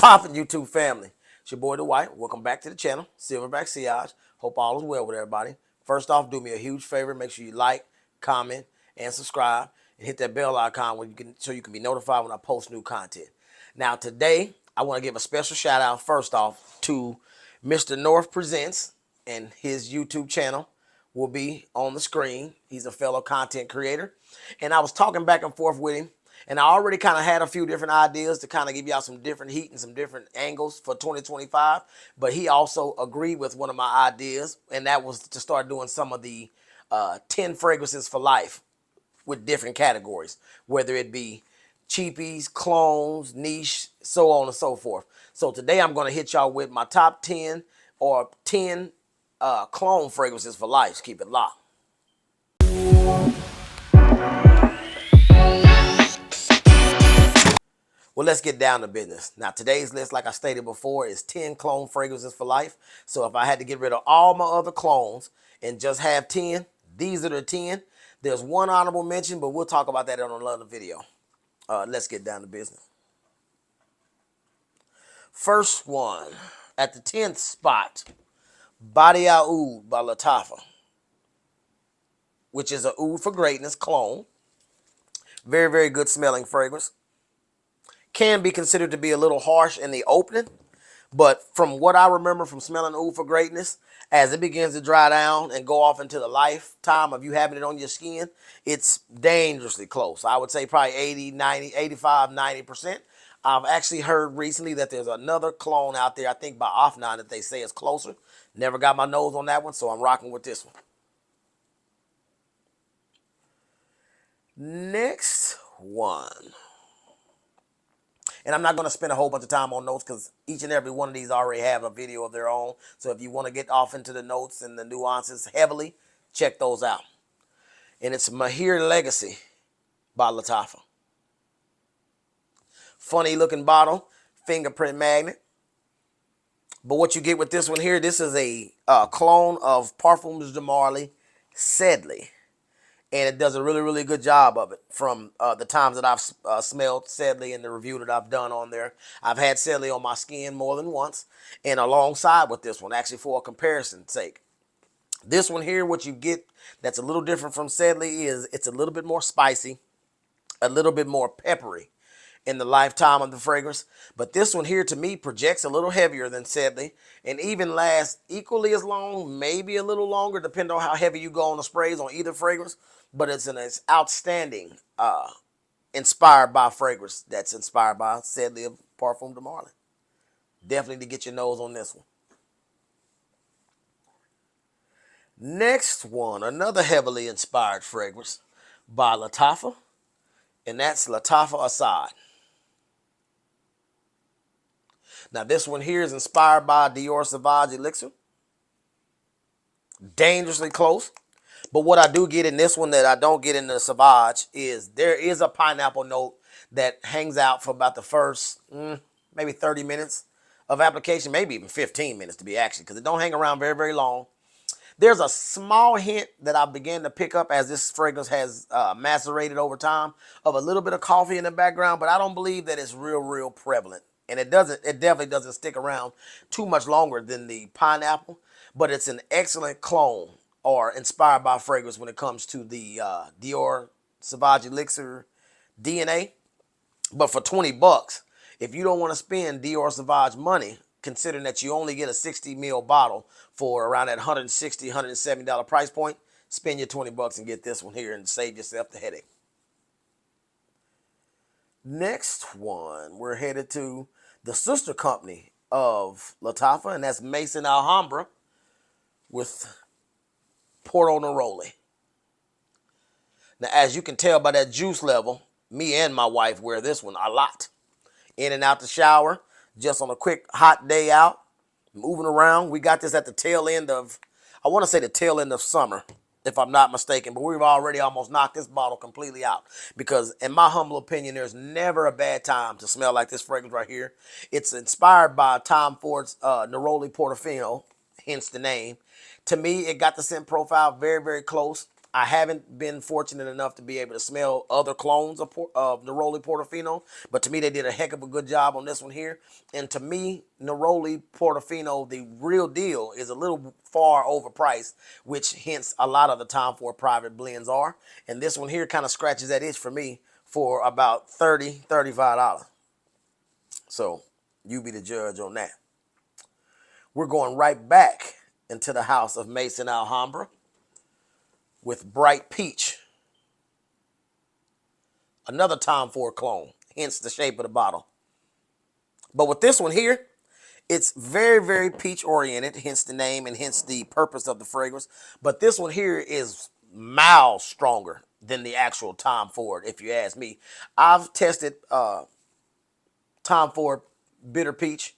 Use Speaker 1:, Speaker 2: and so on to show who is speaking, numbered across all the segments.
Speaker 1: Poppin' YouTube family? It's your boy Dwight. Welcome back to the channel, Silverback Siage. Hope all is well with everybody. First off, do me a huge favor. Make sure you like, comment, and subscribe, and hit that bell icon so you can be notified when I post new content. Now today, I want to give a special shout out first off to Mr. North Presents, and his YouTube channel will be on the screen. He's a fellow content creator, and I was talking back and forth with him. And I already kind of had a few different ideas to kind of give y'all some different heat and some different angles for 2025. But he also agreed with one of my ideas, and that was to start doing some of the 10 fragrances for life with different categories, whether it be cheapies, clones, niche, so on and so forth. So today I'm going to hit y'all with my top 10 or 10 clone fragrances for life. Keep it locked. Well, let's get down to business. Now, today's list, like I stated before, is 10 clone fragrances for life. So if I had to get rid of all my other clones and just have 10, these are the 10. There's one honorable mention, but we'll talk about that on another video. Let's get down to business. First one, at the 10th spot, Baccarat Rouge by Lattafa, which is a Oud for Greatness clone. Very, very good smelling fragrance. Can be considered to be a little harsh in the opening, but from what I remember from smelling Oud for Greatness, as it begins to dry down and go off into the lifetime of you having it on your skin, it's dangerously close. I would say probably 80, 90, 85, 90%. I've actually heard recently that there's another clone out there, I think by Aventus, that they say is closer. Never got my nose on that one, so I'm rocking with this one. Next one. And I'm not going to spend a whole bunch of time on notes because each and every one of these already have a video of their own. So if you want to get off into the notes and the nuances heavily, check those out. And it's Mahir Legacy by Lattafa. Funny looking bottle, fingerprint magnet. But what you get with this one here, this is a clone of Parfums de Marly Sedley. And it does a really, really good job of it from the times that I've smelled Sedley and the review that I've done on there. I've had Sedley on my skin more than once, and alongside with this one, actually for a comparison's sake. This one here, what you get that's a little different from Sedley is it's a little bit more spicy, a little bit more peppery in the lifetime of the fragrance. But this one here, to me, projects a little heavier than Sedley and even lasts equally as long, maybe a little longer, depending on how heavy you go on the sprays on either fragrance. But it's an outstanding inspired by fragrance that's inspired by Sedley of Parfums de Marly. Definitely to get your nose on this one. Next one, another heavily inspired fragrance by Lattafa, and that's Lattafa Assad. Now this one here is inspired by Dior Sauvage Elixir. Dangerously close. But what I do get in this one that I don't get in the Sauvage is there is a pineapple note that hangs out for about the first maybe 30 minutes of application, maybe even 15 minutes to be actually, because it don't hang around very, very long. There's a small hint that I began to pick up as this fragrance has macerated over time of a little bit of coffee in the background, but I don't believe that it's real, real prevalent. And it definitely doesn't stick around too much longer than the pineapple, but it's an excellent clone or inspired by fragrance when it comes to the Dior Sauvage Elixir DNA. But for 20 bucks, if you don't want to spend Dior Sauvage money, considering that you only get a 60 ml bottle for around that $160, $170 price point, spend your 20 bucks and get this one here and save yourself the headache. Next one, we're headed to the sister company of Lattafa, and that's Maison Alhambra with Porto Neroli. Now, as you can tell by that juice level, me and my wife wear this one a lot. In and out the shower, just on a quick hot day out, moving around. We got this at the tail end of, I want to say the tail end of summer, if I'm not mistaken, but we've already almost knocked this bottle completely out because in my humble opinion, there's never a bad time to smell like this fragrance right here. It's inspired by Tom Ford's Neroli Portofino, hence the name. To me, it got the scent profile very, very close I haven't been fortunate enough to be able to smell other clones of Neroli Portofino, but to me they did a heck of a good job on this one here. And to me, Neroli Portofino, the real deal, is a little far overpriced, which hence a lot of the Tom Ford private blends are. And this one here kind of scratches that itch for me for about $35. So you be the judge on that. We're going right back into the house of Mason Alhambra with Bright Peach. Another Tom Ford clone, hence the shape of the bottle. But with this one here, it's very, very peach oriented, hence the name and hence the purpose of the fragrance. But this one here is miles stronger than the actual Tom Ford, if you ask me. I've tested Tom Ford Bitter Peach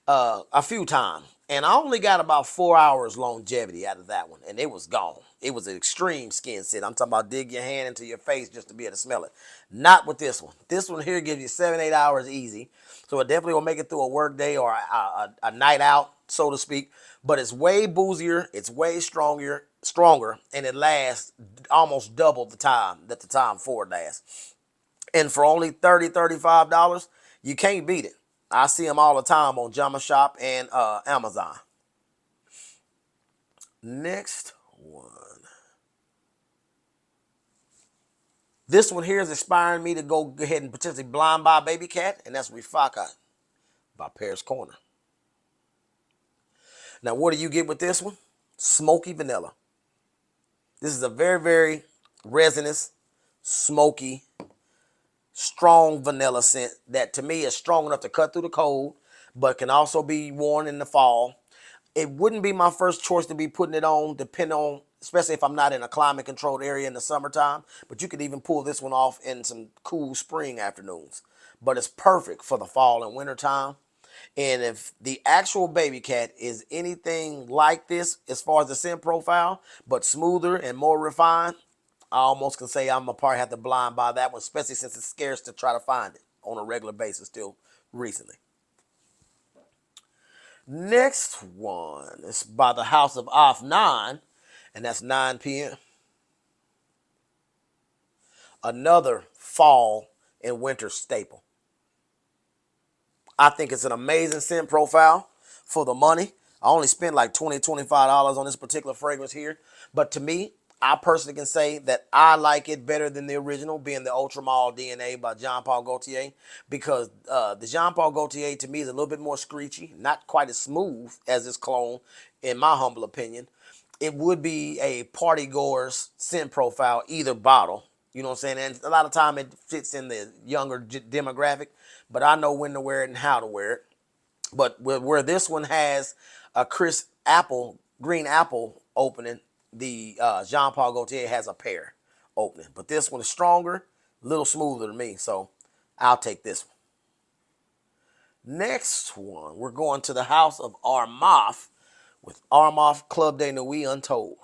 Speaker 1: a few times, and I only got about 4 hours longevity out of that one, and it was gone. It was an extreme skin set. I'm talking about dig your hand into your face just to be able to smell it. Not with this one. This one here gives you 7-8 hours easy, so it definitely will make it through a work day or a night out, so to speak. But it's way boozier, it's way stronger, and it lasts almost double the time that the Tom Ford lasts. And for only $35, you can't beat it. I see them all the time on Jama Shop and Amazon. Next one. This one here is inspiring me to go ahead and potentially blind buy Baby Cat, and that's Rifaka by Paris Corner. Now, what do you get with this one? Smoky vanilla. This is a very, very resinous, smoky, strong vanilla scent that to me is strong enough to cut through the cold, but can also be worn in the fall. It wouldn't be my first choice to be putting it on, depending on, especially if I'm not in a climate controlled area in the summertime, but you could even pull this one off in some cool spring afternoons. But it's perfect for the fall and winter time. And if the actual Baby Cat is anything like this as far as the scent profile, but smoother and more refined, I almost can say I'm a part have to blind buy that one, especially since it's scarce to try to find it on a regular basis still recently. Next one is by the House of Off 9, and that's 9 p.m. Another fall and winter staple. I think it's an amazing scent profile for the money. I only spent like $20, $25 on this particular fragrance here. But to me, I personally can say that I like it better than the original, being the Ultra Male DNA by Jean Paul Gaultier, because the Jean Paul Gaultier to me is a little bit more screechy, not quite as smooth as this clone, in my humble opinion. It would be a party goer's scent profile, either bottle. You know what I'm saying? And a lot of time it fits in the younger demographic, but I know when to wear it and how to wear it. But where this one has a crisp apple, green apple opening, the Jean Paul Gaultier has a pear opening. But this one is stronger, a little smoother to me, so I'll take this one. Next one, we're going to the House of Armaf with Armaf Club de Nuit Untold.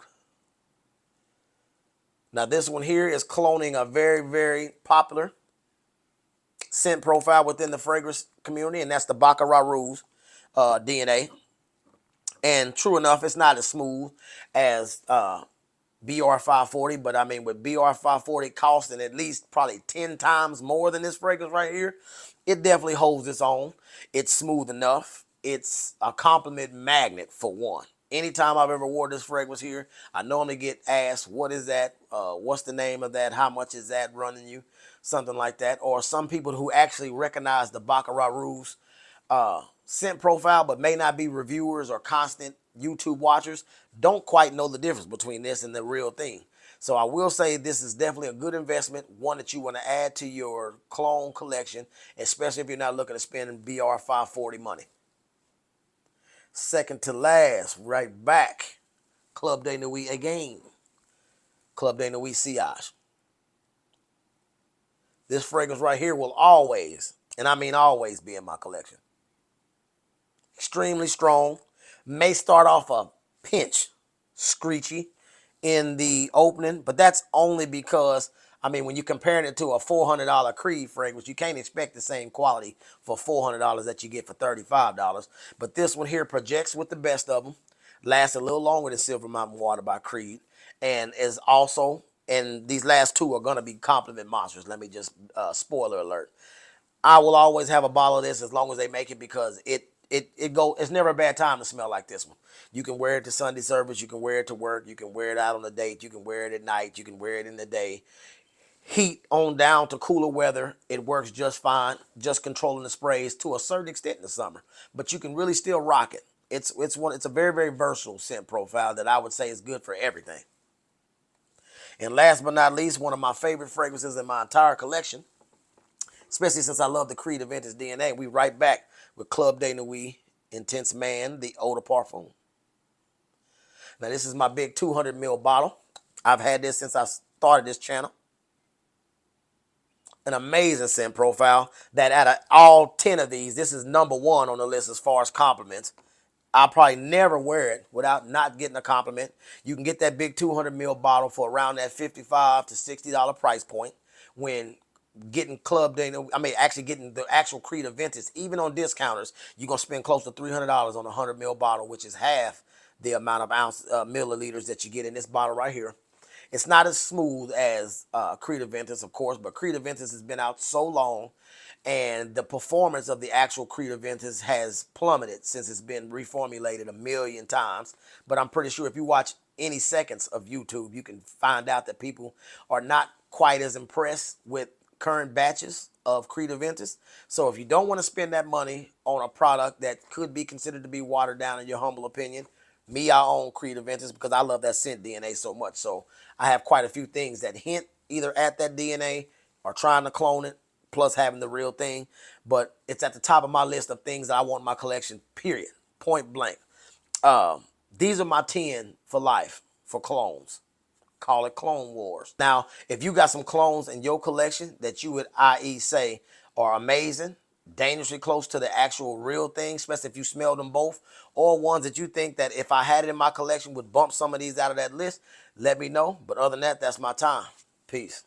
Speaker 1: Now this one here is cloning a very, very popular scent profile within the fragrance community, and that's the Baccarat Rouge DNA. And true enough, it's not as smooth as BR540, but I mean, with BR540 costing at least probably 10 times more than this fragrance right here, it definitely holds its own. It's smooth enough. It's a compliment magnet for one. Anytime I've ever wore this fragrance here, I normally get asked, what is that? What's the name of that? How much is that running you? Something like that. Or some people who actually recognize the Baccarat Rouge scent profile, but may not be reviewers or constant YouTube watchers, don't quite know the difference between this and the real thing. So I will say this is definitely a good investment, one that you want to add to your clone collection, especially if you're not looking to spend BR540 money. Second to last, right back, Club de Nuit again. Club de Nuit Sillage. This fragrance right here will always, and I mean always, be in my collection. Extremely strong. May start off a pinch screechy in the opening, but that's only because, I mean, when you're comparing it to a $400 Creed fragrance, you can't expect the same quality for $400 that you get for $35. But this one here projects with the best of them. Lasts a little longer than Silver Mountain Water by Creed, and is also, and these last two are gonna be compliment monsters. Let me just spoiler alert. I will always have a bottle of this as long as they make it, because it's never a bad time to smell like this one. You can wear it to Sunday service, you can wear it to work, you can wear it out on a date, you can wear it at night, you can wear it in the day. Heat on down to cooler weather, it works just fine. Just controlling the sprays to a certain extent in the summer, but you can really still rock it. It's a very, very versatile scent profile that I would say is good for everything. And last but not least, one of my favorite fragrances in my entire collection, especially since I love the Creed Aventus DNA, we right back with Club de Nuit Intense Man, the Eau de Parfum. Now this is my big 200 ml bottle. I've had this since I started this channel. An amazing scent profile that out of all 10 of these, this is number one on the list as far as compliments. I'll probably never wear it without not getting a compliment. You can get that big 200 ml bottle for around that $55 to $60 price point. When getting Club Day, actually getting the actual Creed Aventus, even on discounters, you're going to spend close to $300 on a 100 ml bottle, which is half the amount of milliliters that you get in this bottle right here. It's not as smooth as Creed Aventus, of course, but Creed Aventus has been out so long, and the performance of the actual Creed Aventus has plummeted since it's been reformulated a million times. But I'm pretty sure if you watch any seconds of YouTube, you can find out that people are not quite as impressed with current batches of Creed Aventus. So if you don't want to spend that money on a product that could be considered to be watered down in your humble opinion, I own Creed Aventus because I love that scent DNA so much. So I have quite a few things that hint either at that DNA or trying to clone it, plus having the real thing. But it's at the top of my list of things that I want in my collection, period. Point blank. These are my 10 for life for clones. Call it Clone Wars. Now, if you got some clones in your collection that you would, i.e. say, are amazing, dangerously close to the actual real thing, especially if you smell them both, or ones that you think that if I had it in my collection would bump some of these out of that list, let me know. But other than that, that's my time. Peace.